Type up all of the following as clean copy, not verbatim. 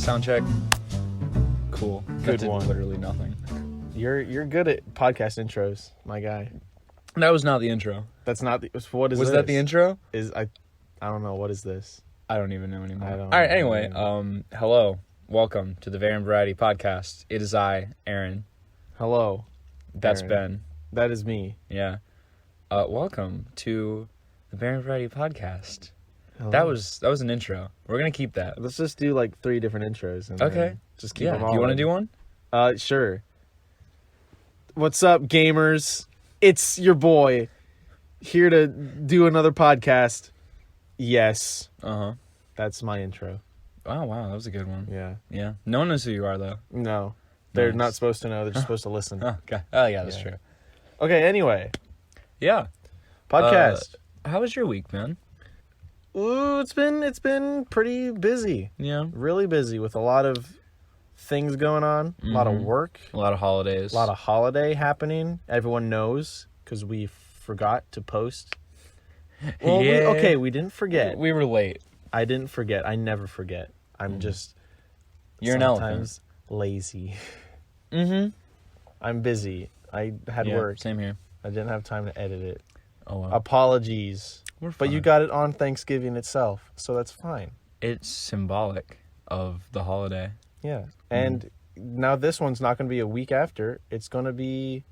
Sound check. Cool. Good That one. did literally nothing. You're good at podcast intros, my guy. That was not the intro. That's not the. What is Was this? that the intro? I don't know. What is this? I don't even know anymore. I don't All right. know Anyway, anymore. hello, welcome to the Variant Variety Podcast. It is I, Aaron. Hello. That's Aaron. Ben. That is me. Yeah. Welcome to the Variant Variety Podcast. Hello. That was an intro. We're gonna keep that. Let's just do like 3 different intros. And Okay. then just keep them all. You want to in. do one? Sure. What's up, gamers? It's your boy here to do another podcast. Yes, that's my intro. Oh wow, that was a good one. Yeah. Yeah. No one knows who you are though. No, they're Nice. not supposed to know. They're just supposed to listen. Oh, okay. Oh yeah, that's Yeah. true. Okay. Anyway, Yeah. podcast. How was your week, man? Ooh, it's been pretty busy. Yeah. Really busy with a lot of things going on. A lot of work. A lot of holidays. A lot of holiday happening. Everyone knows because we forgot to post. Well, Yeah. we didn't forget. We were late. I didn't forget. I never forget. I'm just You're an elephant. sometimes lazy. Mm-hmm. I'm busy. I had work. Same here. I didn't have time to edit it. Oh well. Apologies. We're But you fine. got it on Thanksgiving itself, so that's fine. It's symbolic of the holiday. Yeah. And now this one's not going to be a week after. It's going to be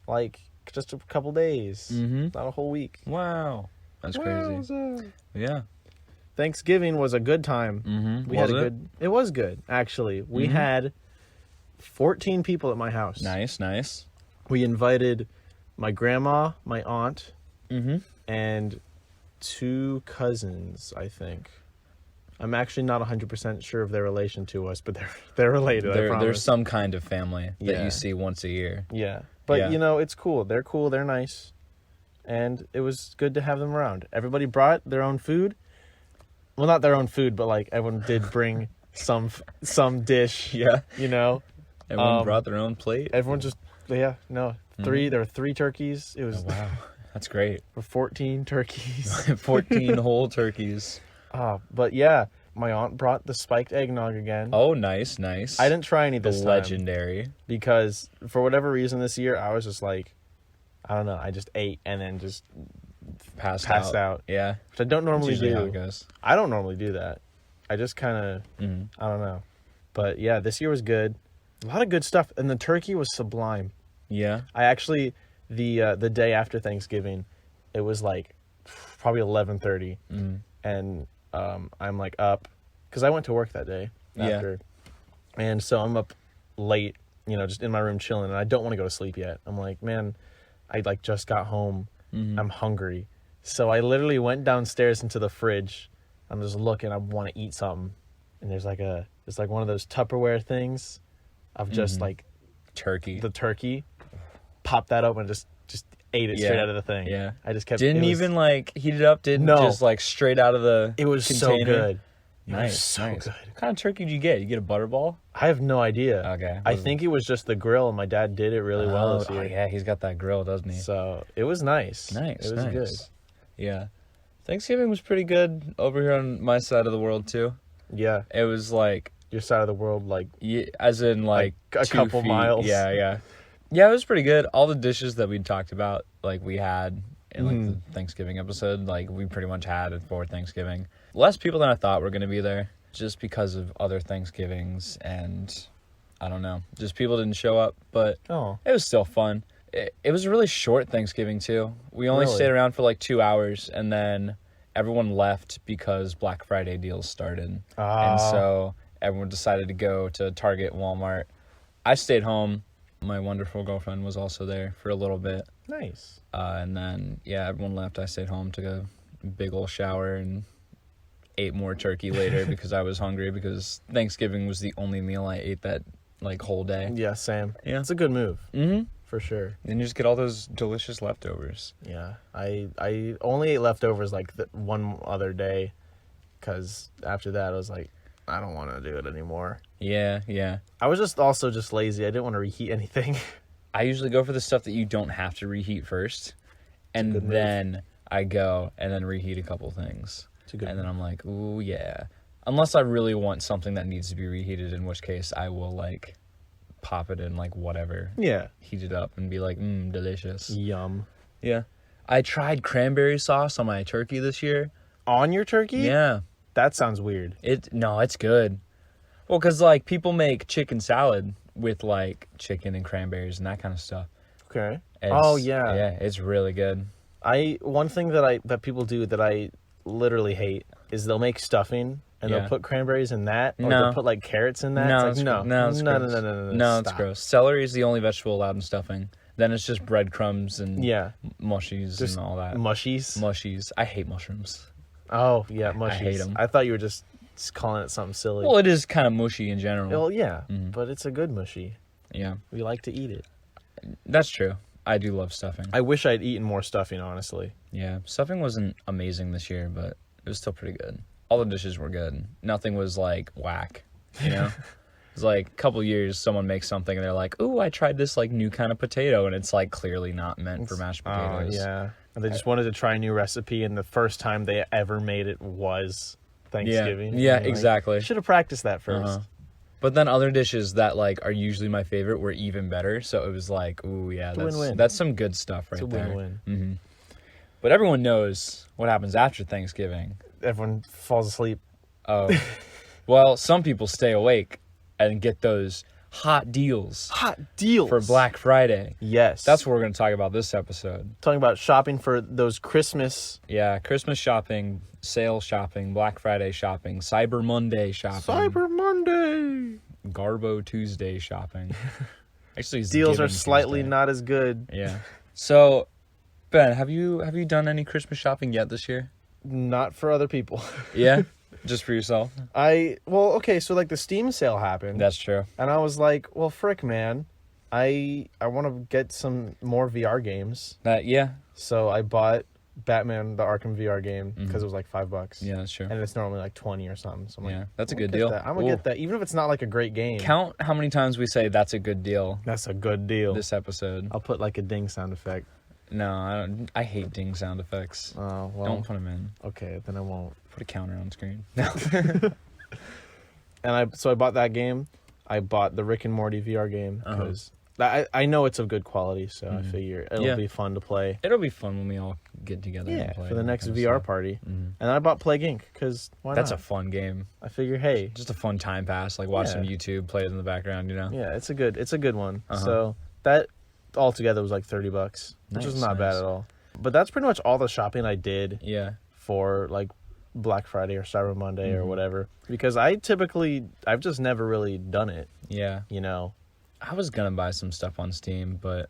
like just a couple days. Mm-hmm. Not a whole week. Wow. That's crazy. Wowza. Yeah. Thanksgiving was a good time. Mm-hmm. We had a good. It was good, actually. We had 14 people at my house. Nice. We invited my grandma, my aunt, Mm-hmm. and 2 cousins, I think. I'm actually not 100% sure of their relation to us, but they're related, I promise. There's some kind of family that Yeah. you see once a year. Yeah. But, Yeah. you know, it's cool. They're cool. They're nice. And it was good to have them around. Everybody brought their own food. Well, not their own food, but, like, everyone did bring some dish, Yeah. you know. Everyone brought their own plate. Everyone just, yeah, no. 3, there were 3 turkeys. It was Oh, wow. That's great. 14 turkeys. 14 whole turkeys. But yeah, my aunt brought the spiked eggnog again. Oh, nice. I didn't try any The this time legendary. because for whatever reason this year I was just like, I don't know, I just ate and then just Passed out. Yeah. Which I don't That's normally usually how do. it goes. I don't normally do that. I just kind of, I don't know. But yeah, this year was good. A lot of good stuff, and the turkey was sublime. Yeah. I actually the day after Thanksgiving, it was like probably 11:30, and I'm like up because I went to work that day after, and so I'm up late, you know, just in my room chilling, and I don't want to go to sleep yet. I'm like, man, I like just got home, I'm hungry, so I literally went downstairs into the fridge. I'm just looking, I want to eat something, and there's like one of those Tupperware things of just like Turkey. the turkey. Pop that open and just ate it straight out of the thing. Yeah. I just kept Didn't it was- even like heat it up, didn't No. just like straight out of the It was so container? good. It Nice. was so nice. good. What kind of turkey did you get? You get a butterball? I have no idea. Okay. I think it was just the grill, and my dad did it really well this year. Oh, yeah, he's got that grill, doesn't he? So it was nice. Nice. It was good. Yeah. Thanksgiving was pretty good over here on my side of the world too. Yeah, It was like, your side of the world, like as in like a 2 couple feet. miles. Yeah. Yeah, it was pretty good. All the dishes that we talked about, like we had in like the Thanksgiving episode, like we pretty much had it for Thanksgiving. Less people than I thought were going to be there just because of other Thanksgivings, and I don't know, just people didn't show up, but Oh, it was still fun. It was a really short Thanksgiving too. We only Really? stayed around for like 2 hours, and then everyone left because Black Friday deals started. And so everyone decided to go to Target, Walmart. I stayed home. My wonderful girlfriend was also there for a little bit. nice. And then, yeah, everyone left. I stayed home, took a big old shower, and ate more turkey later because I was hungry, because Thanksgiving was the only meal I ate that, like, whole day. Yeah, Sam. Yeah. It's a good move Mm-hmm. for sure. And you just get all those delicious leftovers. Yeah, I only ate leftovers like one other day, because after that I was like, I don't want to do it anymore. Yeah. I was just lazy. I didn't want to reheat anything. I usually go for the stuff that you don't have to reheat first, and good move. then I go and then reheat a couple things. It's a good And then I'm like, ooh, yeah. Unless I really want something that needs to be reheated, in which case I will, like, pop it in, like, whatever. Yeah. Heat it up and be like, delicious. Yum. Yeah. I tried cranberry sauce on my turkey this year. On your turkey? Yeah. That sounds weird. No, it's good. Well, because, like, people make chicken salad with, like, chicken and cranberries and that kind of stuff. Okay. Yeah. Yeah, it's really good. One thing that people do that I literally hate is they'll make stuffing and they'll put cranberries in that, or they'll put like carrots in that. No, it's like, no, stop. it's gross. Celery is the only vegetable allowed in stuffing. Then it's just breadcrumbs and mushies just and all that. Mushies. I hate mushrooms. Oh yeah, mushies. I hate them. I thought you were just calling it something silly. Well, it is kind of mushy in general. Well, yeah, but it's a good mushy. Yeah, we like to eat it. That's true. I do love stuffing. I wish I'd eaten more stuffing, honestly. Yeah, stuffing wasn't amazing this year, but it was still pretty good. All the dishes were good. Nothing was like whack, you know? It's like a couple years someone makes something and they're like, "Ooh, I tried this like new kind of potato," and it's like clearly not meant for mashed potatoes. Oh, yeah. And they just wanted to try a new recipe, and the first time they ever made it was Thanksgiving. Yeah, exactly. Should have practiced that first. But then other dishes that like are usually my favorite were even better. So it was like, ooh, yeah, that's some good stuff right there. It's a win-win. But everyone knows what happens after Thanksgiving. Everyone falls asleep. Oh, well, some people stay awake and get those hot deals. Hot deals for Black Friday. Yes, that's what we're going to talk about this episode. Talking about shopping for those Christmas. Yeah, Christmas shopping, sale shopping, Black Friday shopping, Cyber Monday shopping. Cyber Monday. Garbo Tuesday shopping. Actually, deals are slightly not as good. Yeah. So, Ben, have you done any Christmas shopping yet this year? Not for other people. Yeah? Just for yourself? Okay, so like the Steam sale happened. That's true. And I was like, well, frick, man. I want to get some more VR games. Yeah. So I bought Batman the Arkham VR game because it was like $5. Yeah, that's true. And it's normally like 20 or something. So I'm like, that's a good deal. I'm going to get that, even if it's not like a great game. Count how many times we say that's a good deal. That's a good deal. This episode. I'll put like a ding sound effect. No, I don't. I hate ding sound effects. Oh, well. Don't put them in. Okay, then I won't. Put a counter on screen. And I bought that game. I bought the Rick and Morty VR game because I know it's of good quality, so I figure it'll be fun to play. It'll be fun when we all get together and play. For the next VR party. And I bought Plague Inc. because why not? That's a fun game. I figure, hey, just a fun time pass. Like watch some YouTube, play it in the background. You know. Yeah, it's a good one. So that altogether was like $30, which is not bad at all. But that's pretty much all the shopping I did. Yeah. For like Black Friday or Cyber Monday or whatever, because I've just never really done it. Yeah. You know, I was gonna buy some stuff on Steam, but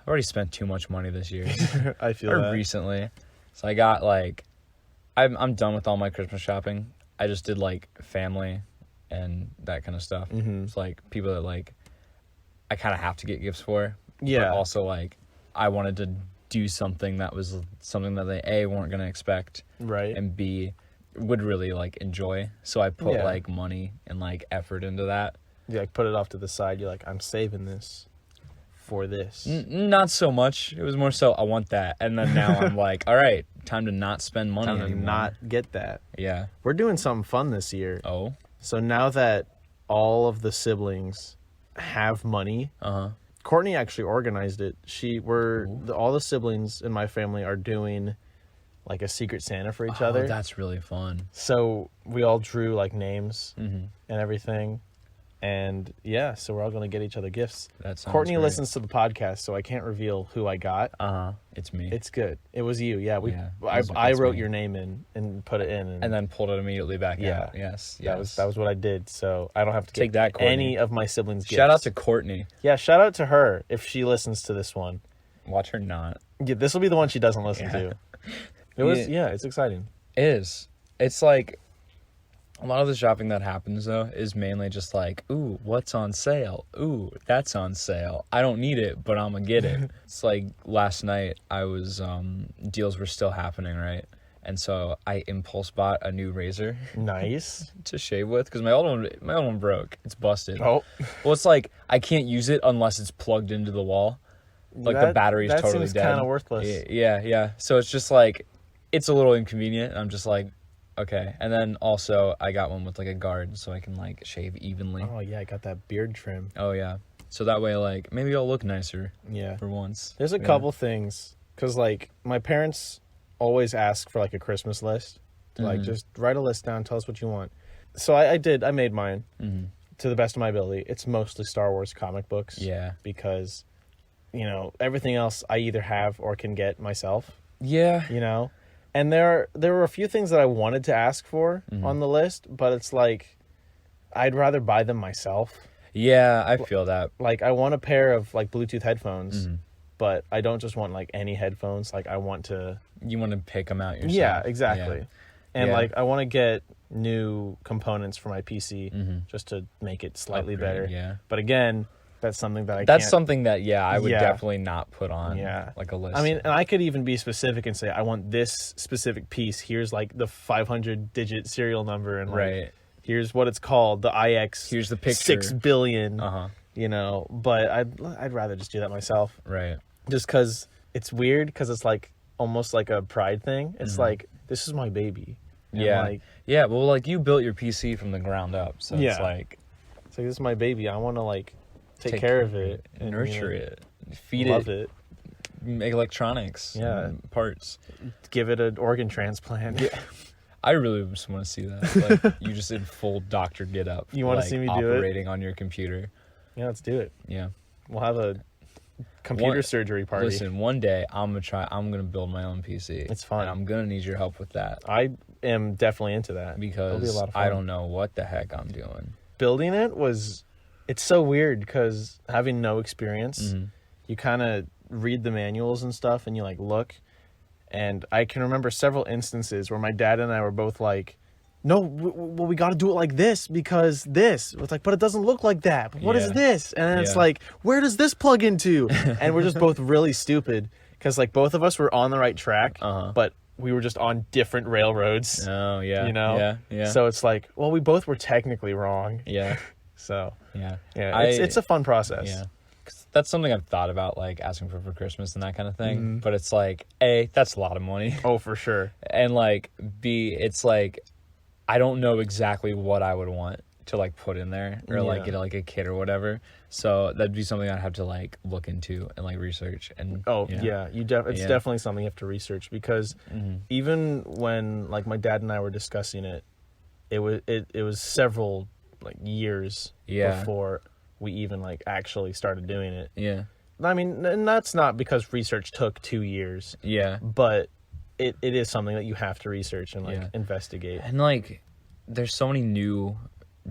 I've already spent too much money this year. I feel or that. Recently. So I got like, I'm done with all my Christmas shopping. I just did like family and that kind of stuff. It's like people that like, I kind of have to get gifts for. Yeah. But also like, I wanted to do something that was something that they A, weren't gonna expect. Right. And B, would really like enjoy. So I put like money and like effort into that. You like put it off to the side. You're like, I'm saving this for this. Not so much. It was more so I want that, and then now I'm like, all right, time to not spend money Time anymore. to not get that. Yeah. We're doing something fun this year. Oh. So now that all of the siblings have money, Courtney actually organized it. All the siblings in my family are doing like a Secret Santa for each other. That's really fun. So we all drew like names and everything. And yeah, so we're all going to get each other gifts. Courtney great. listens to the podcast, so I can't reveal who I got. It's me. It's good. It was you. Yeah, I wrote your name in and put it in. And then pulled it immediately back out. Yes. That was what I did. So I don't have to take that, Courtney. Any of my siblings' gifts. Shout out to Courtney. Yeah, shout out to her if she listens to this one. Watch her not. Yeah, this will be the one she doesn't listen to. It's exciting. It is. It's like a lot of the shopping that happens though is mainly just like, ooh, what's on sale? Ooh, that's on sale. I don't need it, but I'm gonna get it. It's like last night I was deals were still happening, right? And so I impulse bought a new razor. Nice. To shave with, because my old one broke. It's busted. Oh. Well, it's like I can't use it unless it's plugged into the wall. Like the battery's totally dead. That seems kind of worthless. Yeah. So it's just like, it's a little inconvenient. I'm just like, Okay. And then also I got one with like a guard so I can like shave evenly. Oh yeah, I got that beard trim. Oh yeah. So that way like maybe I'll look nicer. Yeah. For once. There's a couple things, because like my parents always ask for like a Christmas list. Like, just write a list down, tell us what you want. So I made mine to the best of my ability. It's mostly Star Wars comic books. Yeah. Because, everything else I either have or can get myself. Yeah. And there were a few things that I wanted to ask for on the list, but it's like, I'd rather buy them myself. Yeah, I feel that. Like, I want a pair of like Bluetooth headphones, but I don't just want like any headphones. Like, I want to... You want to pick them out yourself. Yeah, exactly. Yeah. And like, I want to get new components for my PC just to make it slightly better. Yeah. But again, that's something that That's something that, I would Yeah. definitely not put on like a list. I mean, and I could even be specific and say, I want this specific piece. Here's like the 500-digit serial number, and like, here's what it's called, the IX. Here's the picture. 6 billion. Uh-huh. But I'd rather just do that myself. Right. Just because it's weird, because it's like almost like a pride thing. It's like, this is my baby. And Yeah. Well, like you built your PC from the ground up, so it's like this is my baby. I want to like take care of it, and nurture it, feed love it, make electronics, parts, give it an organ transplant. Yeah. I really just want to see that. Like you just in full doctor get up. You want to see me do it? Operating on your computer. Yeah, let's do it. Yeah. We'll have a computer surgery party. Listen, one day I'm gonna build my own PC. It's fun. And I'm gonna need your help with that. I am definitely into that because It'll be a lot of fun. I don't know what the heck I'm doing. Building it's so weird because having no experience, you kind of read the manuals and stuff, and you like look, and I can remember several instances where my dad and I were both like, no, well, we got to do it like this because this. It's like, but it doesn't look like that. But what is this? And then it's like, where does this plug into? And we're just both really stupid because like both of us were on the right track, but we were just on different railroads. Oh, yeah. Yeah. So it's like, well, we both were technically wrong. Yeah. So, yeah. It's a fun process. Yeah. 'Cause that's something I've thought about, like asking for Christmas and that kind of thing. But it's like, A, that's a lot of money. Oh, for sure. And like, B, it's like, I don't know exactly what I would want to like put in there or like get like a kit or whatever. So that'd be something I'd have to like look into and like research. And it's definitely something you have to research because even when like my dad and I were discussing it, it was several like years before we even like actually started doing it. Yeah. I mean, and that's not because research took 2 years. Yeah. But it is something that you have to research and like investigate. And like, there's so many new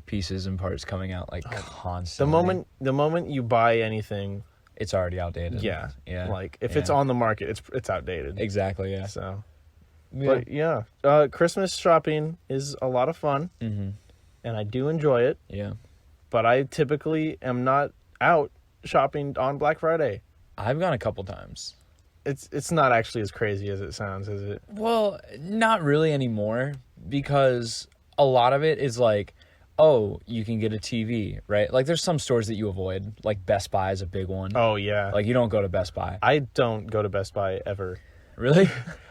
pieces and parts coming out like constantly. The moment you buy anything, it's already outdated. Yeah. Like if it's on the market, it's outdated. Exactly. Yeah. So, but Christmas shopping is a lot of fun, and I do enjoy it. Yeah. But I typically am not out shopping on Black Friday. I've gone a couple times. It's not actually as crazy as it sounds, is it? Well, not really anymore because a lot of it is like, oh, you can get a TV, right? Like there's some stores that you avoid, like Best Buy is a big one. Oh, yeah. Like you don't go to Best Buy. I don't go to Best Buy ever. Really?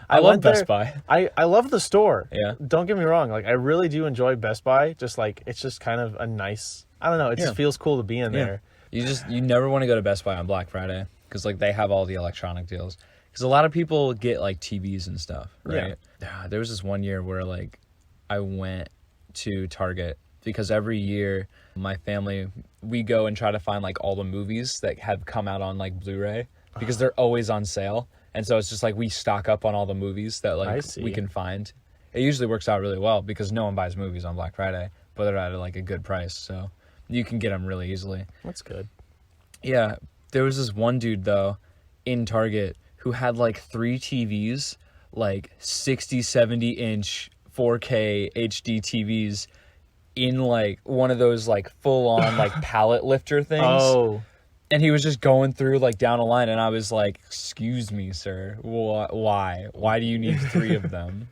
I love Best Buy. I love the store. Yeah. Don't get me wrong. Like I really do enjoy Best Buy. Just like, it's just kind of a nice, I don't know. It just feels cool to be in there. You never want to go to Best Buy on Black Friday because like they have all the electronic deals. Because a lot of people get like TVs and stuff, right? Yeah. There was this one year where like I went to Target because every year my family, we go and try to find like all the movies that have come out on like Blu-ray because they're always on sale. And so it's just like we stock up on all the movies that like we can find. It usually works out really well because no one buys movies on Black Friday, but they're at like a good price. So you can get them really easily. That's good. Yeah. There was this one dude though in Target who had like 3 TVs, like 60, 70 inch 4K HD TVs in like one of those like full on like pallet lifter things. Oh. And he was just going through like down a line and I was like, excuse me, sir. Why? Why do you need 3 of them?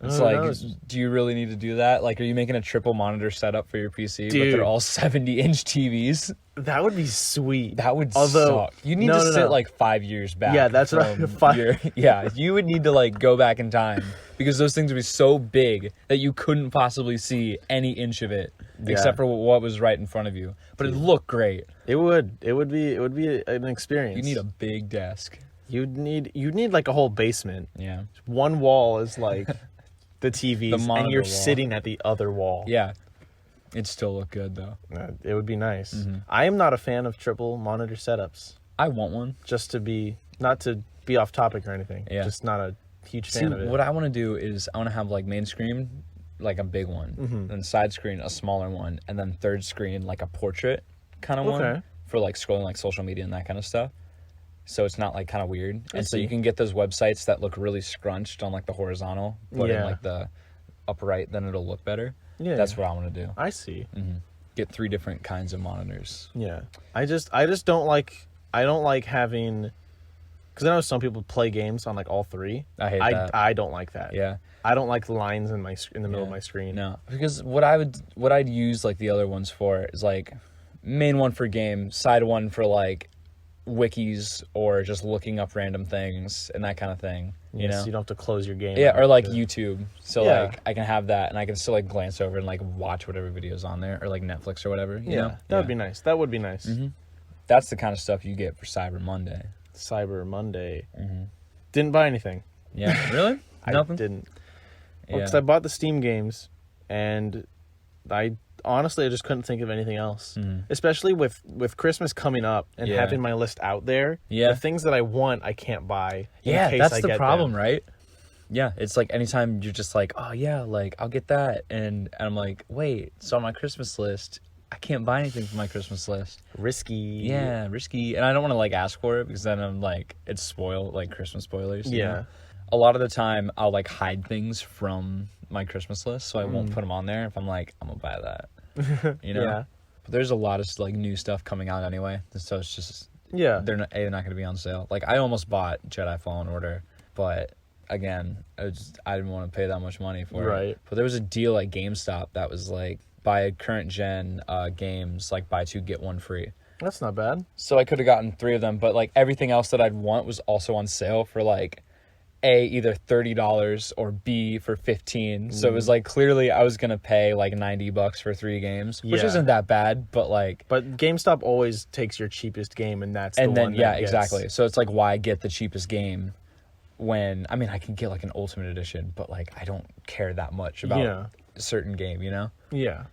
It's Who like, knows? do you really need to do that? Like, are you making a triple monitor setup for your PC, but Dude. they're all 70-inch TVs? That would be sweet. That would Although, suck. You need no, to no, sit no. like 5 years back. Yeah, that's right. Yeah, you would need to like go back in time because those things would be so big that you couldn't possibly see any inch of it except for what was right in front of you. But it'd look great. It would be an experience. You need a big desk. You'd need like a whole basement. Yeah. One wall is like the TVs, The monitor and you're wall. sitting at the other wall. Yeah. It'd still look good though. It would be nice. Mm-hmm. I am not a fan of triple monitor setups. I want one. Just to be, not to be off topic or anything. Yeah. Just not a huge See, fan of it. what I want to do is I want to have like main screen, like a big one, then side screen a smaller one, and then third screen like a portrait kind of Okay. one for like scrolling like social media and that kind of stuff. So it's not like kind of weird, and so see. you can get those websites that look really scrunched on like the horizontal, but in Yeah. like the upright, then it'll look better. Yeah. That's what I want to do. I see. Get 3 different kinds of monitors. Yeah. I just don't like having, because I know some people play games on like all 3. I hate that. I don't like that. Yeah. I don't like lines in the middle of Yeah. my screen. No, because what I'd use like the other ones for is like main one for game, side one for like wikis or just looking up random things and that kind of thing. You know? So you don't have to close your game. Yeah, out or like to- YouTube. So Yeah. like I can have that and I can still like glance over and like watch whatever video's on there or like Netflix or whatever. You know? That would be nice. That would be nice. That's the kind of stuff you get for Cyber Monday. Cyber Monday. Didn't buy anything. Yeah, really? Nothing. I didn't. Yeah. Because I bought the Steam games, and I honestly just couldn't think of anything else. Especially with Christmas coming up and Yeah. having my list out there. Yeah. The things that I want, I can't buy. in Yeah, case that's I the get problem, them. right? Yeah, it's like anytime you're just like, oh yeah, like I'll get that, and I'm like, wait, it's on my Christmas list. I can't buy anything from my Christmas list. Risky. Yeah, risky, and I don't want to like ask for it because then I'm like, it's spoiled, like Christmas spoilers. you Yeah. know? A lot of the time, I'll like hide things from my Christmas list, so I won't put them on there if I'm like, I'm gonna buy that. You know. Yeah. But there's a lot of like new stuff coming out anyway, so it's just Yeah. they're not going to be on sale. Like I almost bought Jedi Fallen Order, but again, I didn't want to pay that much money for it. Right. But there was a deal at GameStop that was like buy current gen games, like buy 2 get 1 free. That's not bad. So I could have gotten 3 of them, but like everything else that I'd want was also on sale for like A, either $30 or B for $15. So it was like clearly I was gonna pay like $90 for 3 games, which Yeah. isn't that bad, but like. But GameStop always takes your cheapest game, and that's And the then one. yeah, that gets- exactly. So it's like why get the cheapest game when I mean I can get like an Ultimate Edition, but like I don't care that much about Yeah. a certain game, you know? Yeah.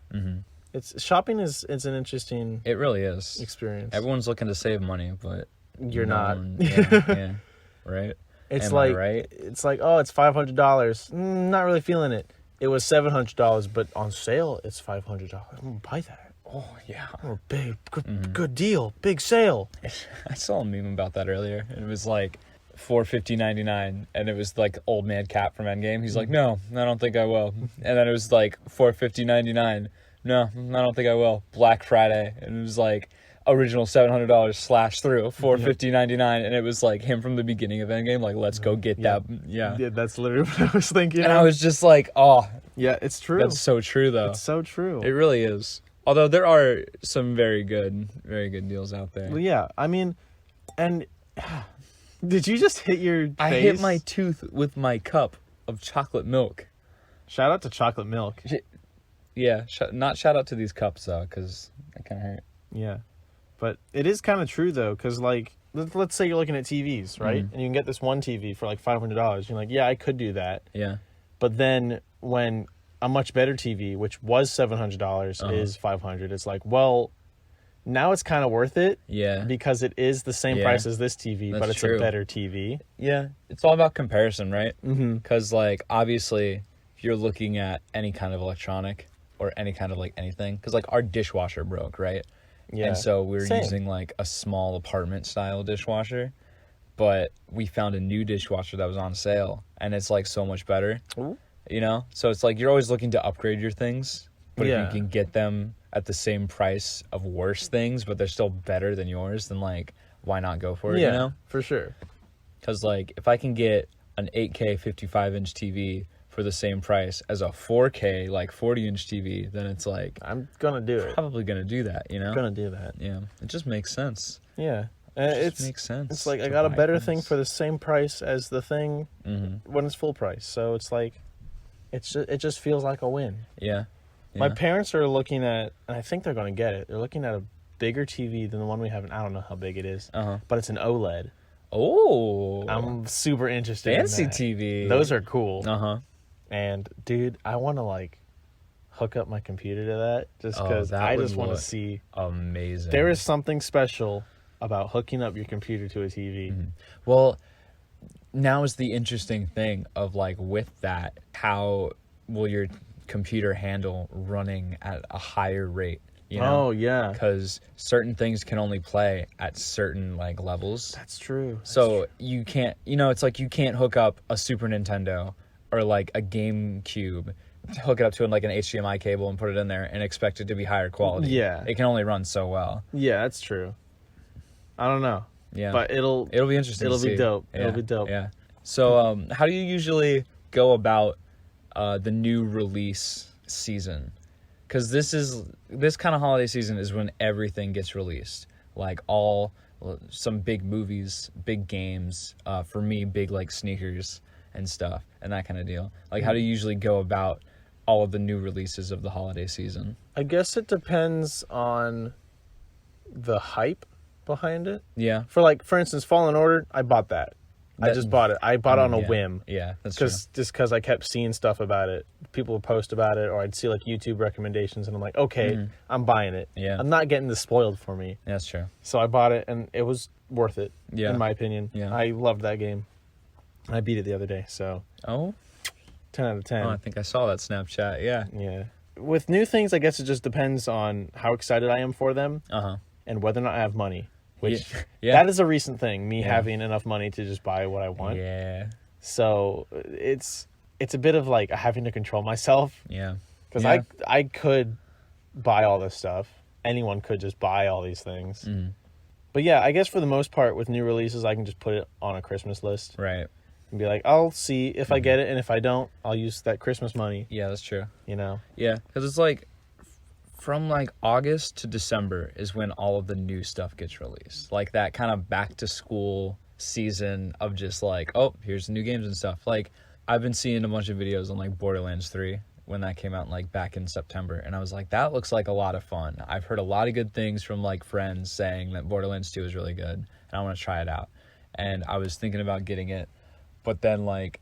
It's shopping is an interesting It really is. experience. Everyone's looking to save money, but You're no not. one- yeah, right. It's Am like I right? it's like, oh, it's $500. Not really feeling it. It was $700, but on sale it's $500. I'm gonna buy that. Oh yeah. Oh, big, good deal, big sale. I saw a meme about that earlier, and it was like $450.99, and it was like old man Cap from Endgame. He's like, no, I don't think I will. And then it was like $450.99. No, I don't think I will. Black Friday, and it was like original $700 slashed through $450.99, and it was like him from the beginning of Endgame, like let's go get that. Yeah. Yeah, that's literally what I was thinking. And I was just like, oh, yeah, it's true. that's so true though. It's so true. It really is. Although there are some very good deals out there. Well, yeah, I mean, and did you just hit your face? I hit my tooth with my cup of chocolate milk. Shout out to chocolate milk. Yeah, not shout out to these cups though, because that kind of hurt. Yeah, but it is kind of true though, because like let's say you're looking at TVs, right? And you can get this one TV for like $500. You're like, yeah, I could do that. Yeah. But then when a much better TV, which was $700, is $500, it's like, well, now it's kind of worth it. Yeah. Because it is the same Yeah. price as this TV, but That's it's true. a better TV. Yeah. It's all about comparison, right? Because like obviously, if you're looking at any kind of electronic or any kind of like anything, because like our dishwasher broke, right? Yeah. And so we were Same. using like a small apartment style dishwasher, but we found a new dishwasher that was on sale, and it's like so much better. Ooh. You know, so it's like you're always looking to upgrade your things, but Yeah. if you can get them at the same price of worse things, but they're still better than yours, then like why not go for it? Yeah, You know, for sure. because like if I can get an 8K 55-inch TV for the same price as a 4K, like 40-inch TV, then it's like, I'm gonna do it. probably gonna do that, you know? I'm gonna do that. Yeah, it just makes sense. Yeah. It just makes sense. It's like I to got a buy better things. thing for the same price as the thing when it's full price. So it's like, it just feels like a win. Yeah. My parents are looking at, and I think they're going to get it. They're looking at a bigger TV than the one we have. I don't know how big it is, but it's an OLED. Oh. I'm super interested Fancy in that. TV. Those are cool. Uh-huh. And dude, I want to like hook up my computer to that just because that I would just want to look see. Amazing. There is something special about hooking up your computer to a TV. Well, now is the interesting thing of like with that, how will your computer handle running at a higher rate? You know? Oh yeah, Because certain things can only play at certain like levels. that's true. So you can't, it's like you can't hook up a Super Nintendo or like a GameCube, hook it up to like an HDMI cable and put it in there and expect it to be higher quality. Yeah. It can only run so well. Yeah, that's true. I don't know. Yeah. But it'll be interesting. It'll to be see. dope. Yeah. It'll be dope. Yeah. So, how do you usually go about the new release season? Because this kind of holiday season is when everything gets released. Like some big movies, big games. For me, big like sneakers and stuff and that kind of deal. Like, how do you usually go about all of the new releases of the holiday season? I guess it depends on the hype behind it. Yeah. For instance, Fallen Order, I bought that. I just bought it. I bought it on a whim. Yeah, that's true. Because I kept seeing stuff about it. People would post about it, or I'd see like YouTube recommendations, and I'm like, okay, I'm buying it. Yeah. I'm not getting this spoiled for me. That's true. So I bought it, and it was worth it. Yeah. In my opinion. Yeah. I loved that game. I beat it the other day, so Oh? 10 out of 10. I think I saw that Snapchat. Yeah. Yeah. With new things, I guess it just depends on how excited I am for them Uh-huh. and whether or not I have money. Which, Yeah. that is a recent thing, me having enough money to just buy what I want. Yeah. So it's a bit of like having to control myself. Yeah. Because Yeah. I could buy all this stuff. Anyone could just buy all these things. But yeah, I guess for the most part with new releases, I can just put it on a Christmas list. Right. And be like, I'll see if I get it. And if I don't, I'll use that Christmas money, Yeah, that's true. you know? Yeah, because it's like from like August to December is when all of the new stuff gets released. Like that kind of back to school season of just like, oh, here's the new games and stuff. Like I've been seeing a bunch of videos on like Borderlands 3 when that came out like back in September, and I was like, that looks like a lot of fun. I've heard a lot of good things from like friends saying that Borderlands 2 is really good and I want to try it out. And I was thinking about getting it, but then like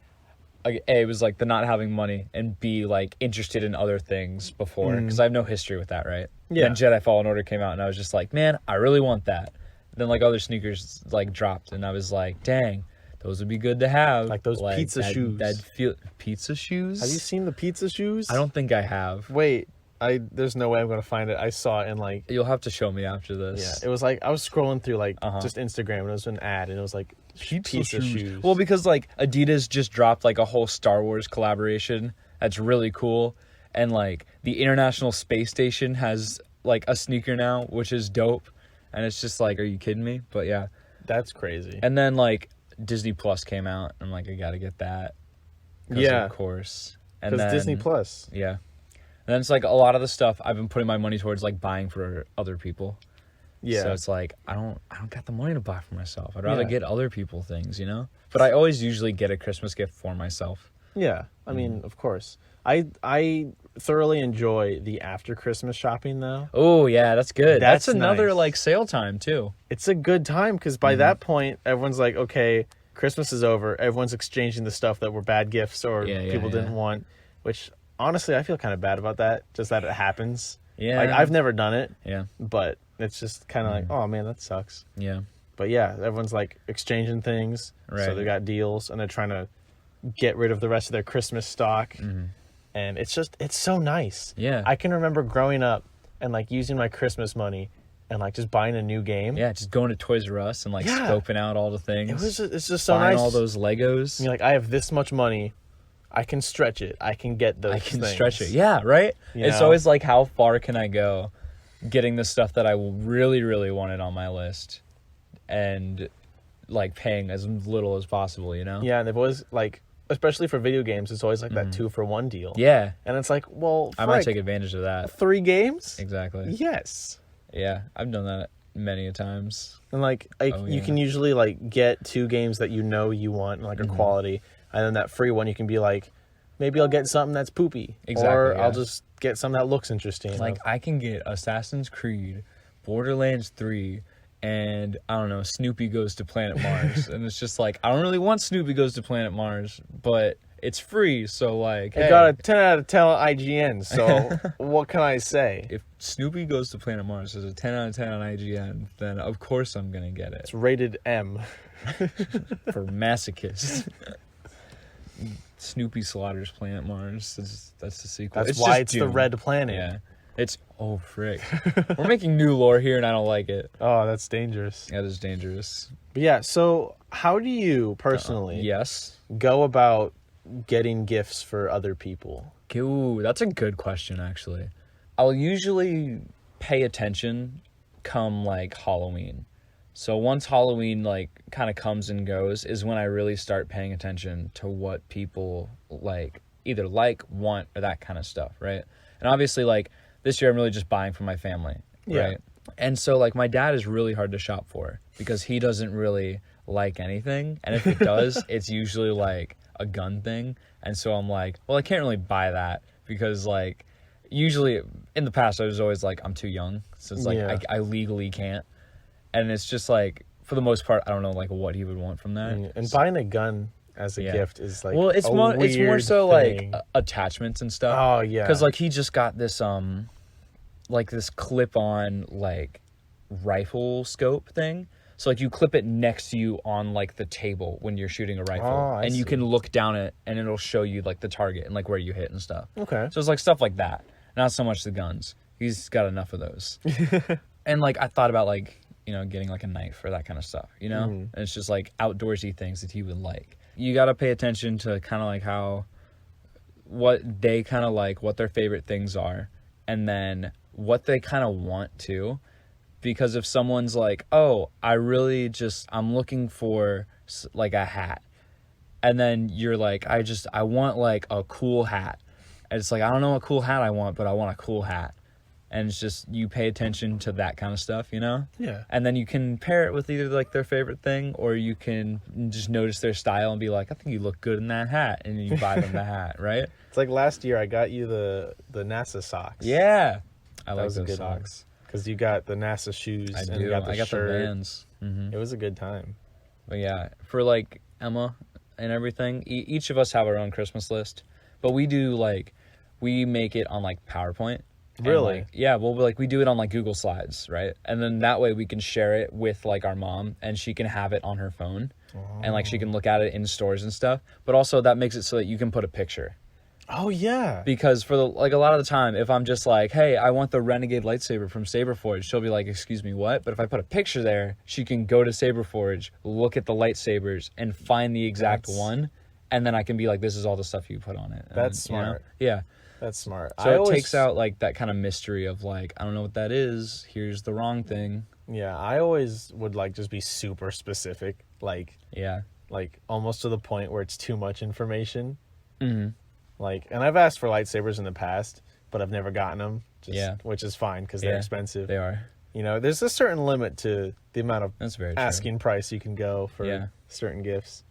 A, it was like the not having money, and B, like interested in other things before, because I have no history with that, right? Yeah. Then Jedi Fallen Order came out, and I was just like, man, I really want that. Then like other sneakers like dropped, and I was like, dang, those would be good to have. Like those pizza shoes. That feel pizza shoes. Have you seen the pizza shoes? I don't think I have. Wait, there's no way I'm going to find it. I saw it in like, You'll have to show me after yeah, this. it was like, I was scrolling through like just Instagram, and it was an ad, and it was like pizza shoes. Well, because like Adidas just dropped like a whole Star Wars collaboration that's really cool, and like the International Space Station has like a sneaker now, which is dope, and it's just like, are you kidding me? But yeah, That's crazy. and then like Disney Plus came out, and I'm like, I gotta get that. 'Cause Yeah. of course. And Because then Disney Plus. yeah, and then it's like a lot of the stuff I've been putting my money towards like buying for other people. Yeah. So it's like I don't got the money to buy for myself. I'd rather Yeah. get other people things, you know? But I always usually get a Christmas gift for myself. Yeah, I mean, of course. I thoroughly enjoy the after Christmas shopping though. Oh, yeah, that's good. That's That's another nice. like sale time too. It's a good time because by that point, everyone's like, okay, Christmas is over. Everyone's exchanging the stuff that were bad gifts or Yeah, people yeah. didn't want, which honestly, I feel kind of bad about that, just that it happens. Yeah. Like, I've never done it, Yeah. but it's just kind of like, oh man, that sucks. Yeah. But yeah, everyone's like exchanging things. So Right. they got deals and they're trying to get rid of the rest of their Christmas stock. And it's so nice. Yeah. I can remember growing up and like using my Christmas money and like just buying a new game. Yeah, just going to Toys R Us and like Yeah. scoping out all the things. It's just so buying nice. all those Legos. And you're like, I have this much money. I can stretch it. I can get those I can things. stretch it. Yeah, right? You It's know? always like, how far can I go getting the stuff that I really, really wanted on my list and like paying as little as possible, you know? Yeah, and they've always like especially for video games, it's always like that 2-for-1 deal. Yeah. And it's like, well, I might take advantage of that. 3 games? Exactly. Yes. Yeah, I've done that many a times. And you can usually like get 2 games that you want and like are quality, and then that free one you can be like, maybe I'll get something that's poopy, or I'll just get something that looks interesting. Like I can get Assassin's Creed, Borderlands 3, and I don't know, Snoopy Goes to Planet Mars, and it's just like I don't really want Snoopy Goes to Planet Mars, but it's free, so like, it got a 10 out of 10 on IGN, so what can I say? If Snoopy Goes to Planet Mars is a 10 out of 10 on IGN, then of course I'm gonna get it. It's rated M. For masochists. Snoopy slaughters Planet Mars. That's the sequel. That's why it's the Red Planet. Yeah. It's, oh, frick. We're making new lore here, and I don't like it. Oh, that's dangerous. That is dangerous. But yeah, so how do you personally go about getting gifts for other people? Ooh, that's a good question, actually. I'll usually pay attention come, like, Halloween. So once Halloween, like, kind of comes and goes is when I really start paying attention to what people, like, either like, want, or that kind of stuff, right? And obviously, like, this year I'm really just buying for my family, right? And so, like, my dad is really hard to shop for because he doesn't really like anything. And if it does, it's usually, like, a gun thing. And so I'm like, well, I can't really buy that because, like, usually in the past I was always like, I'm too young. So it's like, I legally can't. And it's just like, for the most part, I don't know like what he would want from that. And buying a gun as a gift is like, well, it's more so thing. like attachments and stuff. Oh yeah, because like he just got this like this clip-on like rifle scope thing. So like you clip it next to you on like the table when you're shooting a rifle, and you can look down it and it'll show you like the target and like where you hit and stuff. Okay. So it's like stuff like that. Not so much the guns. He's got enough of those. And like I thought about like, you know, getting like a knife or that kind of stuff, you know? And it's just like outdoorsy things that he would like. You got to pay attention to kind of like what they kind of like, what their favorite things are, and then what they kind of want too. Because if someone's like, oh, I'm looking for like a hat. And then you're like, I want like a cool hat. And it's like, I don't know what cool hat I want, but I want a cool hat. And it's just, you pay attention to that kind of stuff, you know? Yeah. And then you can pair it with either like their favorite thing, or you can just notice their style and be like, I think you look good in that hat. And you buy them the hat, right? It's like last year I got you the NASA socks. Yeah. I like those those socks. Because you got the NASA shoes. I and do. You got the I got shirt. the Vans. Mm-hmm. It was a good time. But yeah, for like Emma and everything, each of us have our own Christmas list. But we do like, we make it on like PowerPoint. Really? Like, yeah, well, like we do it on like Google Slides, right? And then that way we can share it with like our mom, and she can have it on her phone, and like she can look at it in stores and stuff. But also that makes it so that you can put a picture. Oh yeah. Because for like a lot of the time, if I'm just like, hey, I want the Renegade lightsaber from Saberforge, she'll be like, excuse me, what? But if I put a picture there, she can go to Saberforge, look at the lightsabers, and find the exact one, and then I can be like, this is all the stuff you put on it. That's smart. You know? Yeah. That's smart. So it takes out like that kind of mystery of like, I don't know what that is. Here's the wrong thing. Yeah, I always would like just be super specific, like almost to the point where it's too much information. Mm-hmm. Like, and I've asked for lightsabers in the past, but I've never gotten them. Which is fine because they're expensive. They are. You know, there's a certain limit to the amount of That's very asking price you can go for certain gifts.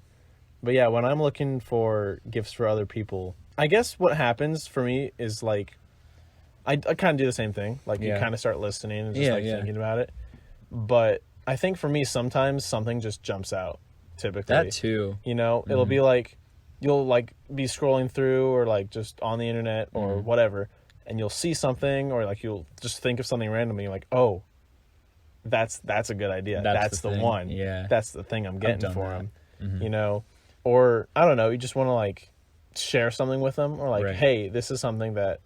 But yeah, when I'm looking for gifts for other people, I guess what happens for me is like, I kind of do the same thing. Like you kind of start listening and just thinking about it. But I think for me, sometimes something just jumps out, typically. That too. You know, it'll be like, you'll like be scrolling through or like just on the internet or whatever, and you'll see something or like you'll just think of something randomly. You're like, oh, that's a good idea. That's the one. Yeah. That's the thing I'm getting for him. Mm-hmm. You know, or I don't know, you just want to like share something with them or like, hey, this is something that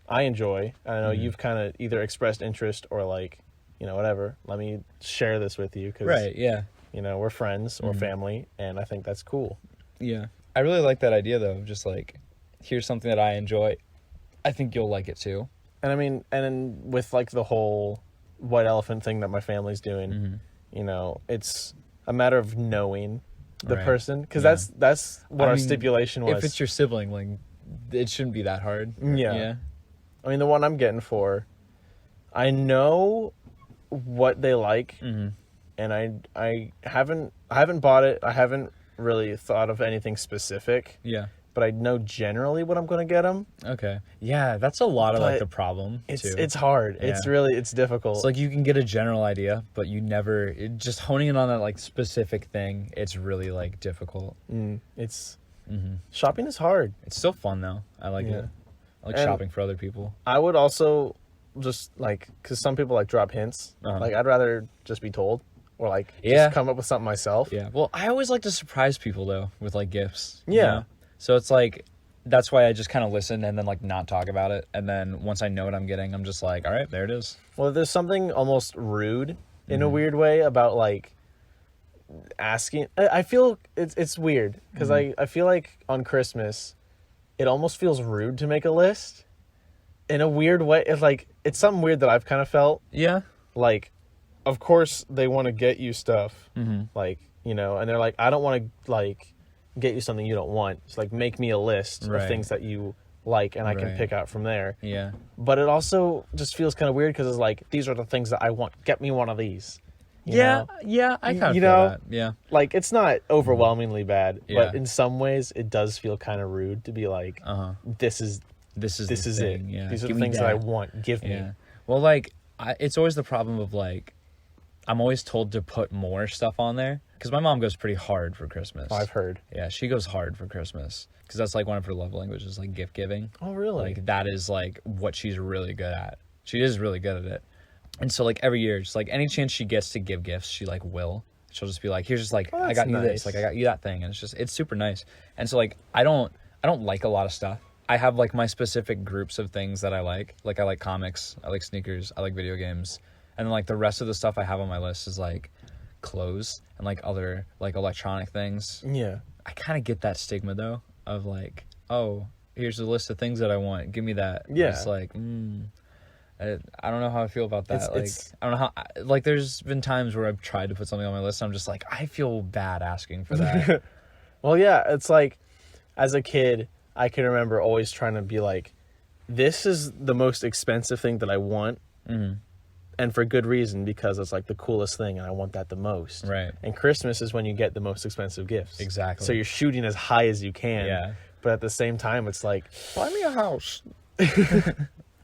I enjoy. I know you've kind of either expressed interest or like, you know, whatever. Let me share this with you because, you know, we're friends or family, and I think that's cool. Yeah. I really like that idea, though, of just, like, here's something that I enjoy. I think you'll like it, too. And, I mean, and then with, like, the whole white elephant thing that my family's doing, you know, it's a matter of knowing the Right. person, because Yeah. that's what I our mean, stipulation was. If it's your sibling, like, it shouldn't be that hard. Yeah. I mean, the one I'm getting for, I know what they like, Mm-hmm. and I haven't bought it. I haven't really thought of anything specific, Yeah. but I know generally what I'm going to get them. Okay. Yeah, that's a lot of like But the problem too. It's hard. Yeah. It's difficult. It's like you can get a general idea, but you never just honing in on that like specific thing. It's really like difficult. It's Mm-hmm. shopping is hard. It's still fun though. I like Yeah. it. I like And shopping for other people. I would also just like, because some people like drop hints. Uh-huh. Like I'd rather just be told, or like Yeah. just come up with something myself. Yeah. Well, I always like to surprise people though with like gifts. you Yeah. know? So it's like that's why I just kind of listen and then like not talk about it. And then once I know what I'm getting, I'm just like, all right, there it is. Well, there's something almost rude in a Mm-hmm. weird way about like asking. I feel it's weird because Mm-hmm. I feel like on Christmas, it almost feels rude to make a list. In a weird way, it's something weird that I've kind of felt. Yeah. Like, of course they want to get you stuff, Mm-hmm. like, you know, and they're like, I don't want to like get you something you don't want. It's like, make me a list Right. of things that you like, and I can Right. pick out from there. Yeah. But it also just feels kind of weird because it's like, these are the things that I want. Get me one of these. You Yeah. know? Yeah. I kind of You feel know? that. Yeah. Like, it's not overwhelmingly bad, Yeah. but in some ways it does feel kind of rude to be like, Uh huh. this is This is it. Yeah. These are Give the me things that I want. Give me. Yeah. Well, like, it's always the problem of, like, I'm always told to put more stuff on there. Because my mom goes pretty hard for Christmas. I've heard. Yeah, she goes hard for Christmas. Because that's, like, one of her love languages, like, gift giving. Oh, really? Like, that is, like, what she's really good at. She is really good at it. And so, like, every year, just, like, any chance she gets to give gifts, she, like, will. She'll just be like, here's just, like, Oh, I that's got you this. nice. Like, I got you that thing. And it's super nice. And so, like, I don't like a lot of stuff. I have like my specific groups of things that I like. Like I like comics, I like sneakers, I like video games. And then like the rest of the stuff I have on my list is like clothes and like other like electronic things. Yeah. I kind of get that stigma though of like, oh, here's a list of things that I want. Give me that. Yeah. It's like, I don't know how I feel about that. It's- I don't know how. Like, there's been times where I've tried to put something on my list. And I'm just like, I feel bad asking for that. Well, yeah, it's like, as a kid, I can remember always trying to be like, this is the most expensive thing that I want. Mm-hmm. And for good reason, because it's like the coolest thing and I want that the most. Right. And Christmas is when you get the most expensive gifts. Exactly. So you're shooting as high as you can. Yeah. But at the same time, it's like, Buy me a house. pay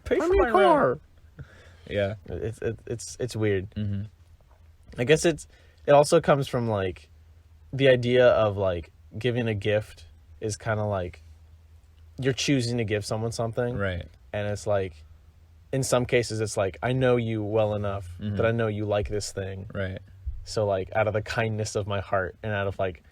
Buy for me my a car. Yeah. It's weird. Mm-hmm. I guess it also comes from like the idea of like giving a gift is kind of like you're choosing to give someone something. Right. And it's like, in some cases, it's like, I know you well enough Mm-hmm. that I know you like this thing. Right. So like, out of the kindness of my heart and out of like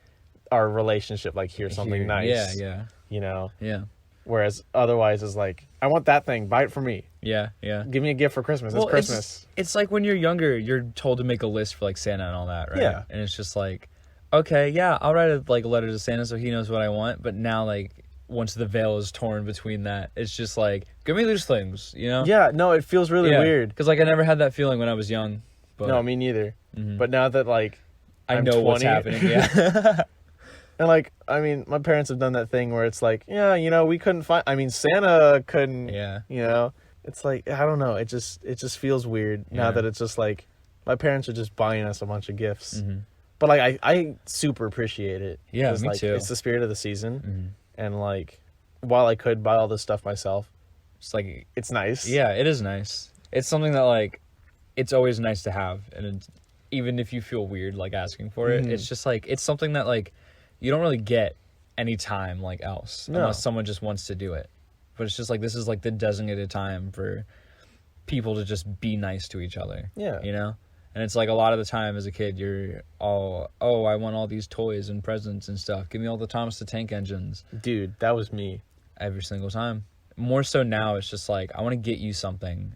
our relationship, like, here's something nice. Yeah. Yeah. You know? Yeah. Whereas otherwise it's like, I want that thing. Buy it for me. Yeah. Yeah. Give me a gift for Christmas. It's Christmas. It's like when you're younger, you're told to make a list for like Santa and all that, right? Yeah. And it's just like, okay, yeah, I'll write a letter to Santa so he knows what I want. But now, like, once the veil is torn between that, it's just like, give me these things, you know? Yeah, no, it feels really weird. Because like I never had that feeling when I was young. But No, me neither. Mhm. But now that like I I'm know 20, what's happening. Yeah. and like, I mean, my parents have done that thing where it's like, yeah, you know, we couldn't find. I mean, Santa couldn't. Yeah. You know, it's like, I don't know. It just feels weird now Yeah. that it's just like my parents are just buying us a bunch of gifts. Mhm. But like, I super appreciate it. Yeah, 'Cause, me like, too. It's the spirit of the season, Mhm. and like, while I could buy all this stuff myself, It's like, it's nice. yeah, it is nice. It's something that like, it's always nice to have, and it's, even if you feel weird like asking for it, Mhm. it's just like it's something that like you don't really get any time like else No. unless someone just wants to do it. But it's just like this is like the designated time for people to just be nice to each other. Yeah. You know? And it's like a lot of the time as a kid you're all, oh, I want all these toys and presents and stuff. Give me all the Thomas the Tank Engines. Dude, that was me. Every single time. More so now, it's just like, I want to get you something.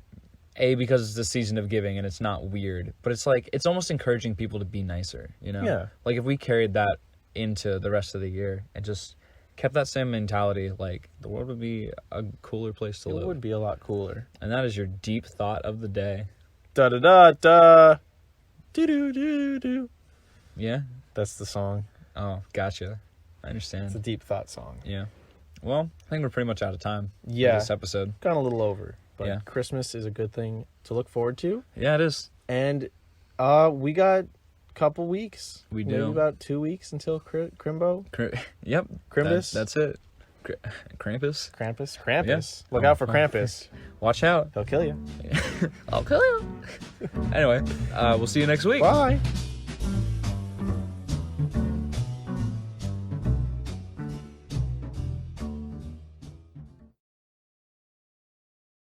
A, because it's the season of giving and it's not weird. But it's like, it's almost encouraging people to be nicer, you know? Yeah. Like, if we carried that into the rest of the year and just kept that same mentality, like, the world would be a cooler place to It live. would be a lot cooler. And that is your deep thought of the day. Da da da da. Do do do do. Yeah? That's the song. Oh, gotcha. I understand. It's a deep thought song. Yeah. Well, I think we're pretty much out of time. Yeah. For this episode. Gone a little over, but Yeah. Christmas is a good thing to look forward to. Yeah, it is. And we got a couple weeks. We Maybe do. about 2 weeks until Crimbo. Yep. Crimbus? That's it. Krampus. Krampus. Yeah. Look out for Krampus. Watch out. He'll kill you. I'll kill you. Anyway, we'll see you next week. Bye.